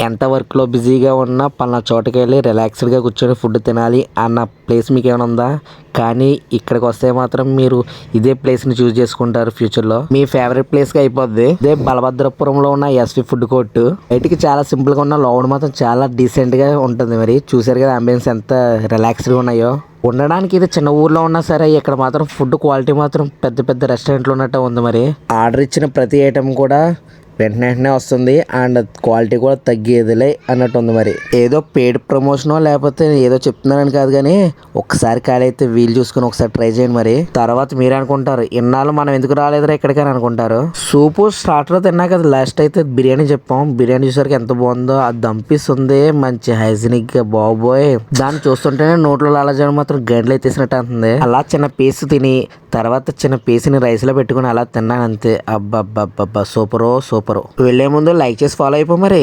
ఎంత వర్క్లో బిజీగా ఉన్నా పలానా చోటుకి వెళ్ళి రిలాక్స్డ్గా కూర్చొని ఫుడ్ తినాలి అన్న ప్లేస్ మీకు ఏమైనా ఉందా? కానీ ఇక్కడికి వస్తే మాత్రం మీరు ఇదే ప్లేస్ని చూస్ చేసుకుంటారు. ఫ్యూచర్లో మీ ఫేవరెట్ ప్లేస్గా అయిపోద్ది. ఇదే బలభద్రపురంలో ఉన్న ఎస్వి ఫుడ్ కోర్ట్. బయటికి చాలా సింపుల్గా ఉన్న, లోపల మాత్రం చాలా డీసెంట్గా ఉంటుంది. మరి చూసారు కదా అంబియన్స్ ఎంత రిలాక్స్డ్గా ఉన్నాయో. ఉండడానికి ఇది చిన్న ఊర్లో ఉన్నా సరే ఇక్కడ మాత్రం ఫుడ్ క్వాలిటీ మాత్రం పెద్ద పెద్ద రెస్టారెంట్లు ఉన్నట్టు ఉంది. మరి ఆర్డర్ ఇచ్చిన ప్రతి ఐటెం కూడా వెంటనే వస్తుంది అండ్ క్వాలిటీ కూడా తగ్గేదిలే అన్నట్టు ఉంది. మరి ఏదో పెయిడ్ ప్రమోషనో లేకపోతే ఏదో చెప్తున్నానని కాదు, కానీ ఒక్కసారి ఖాళీ అయితే వీలు చూసుకుని ఒకసారి ట్రై చేయండి. మరి తర్వాత మీరే అనుకుంటారు ఇన్నాళ్ళు మనం ఎందుకు రాలేదురా ఇక్కడికని అనుకుంటారు. సూపు స్టార్టర్ తిన్నాక అది లాస్ట్ అయితే బిర్యానీ చెప్పాం. బిర్యానీ చూసరికి ఎంత బాగుందో, అది దంపిస్తుంది మంచి హైజీనిక్ గా. బాబోయ్, దాన్ని చూస్తుంటేనే నోట్లో లాలజాలు మాత్రం గంటలు ఎత్తేసినట్టు అంటుంది. అలా చిన్న పీస్ తిని తర్వాత చిన్న పీస్ని రైస్లో పెట్టుకుని అలా తిన్నాను అంతే. అబ్బబ్బబ్బబ్బా, సూపరో సూపర్. వెళ్ళే ముందు లైక్ చేసి ఫాలో అయిపో మరి.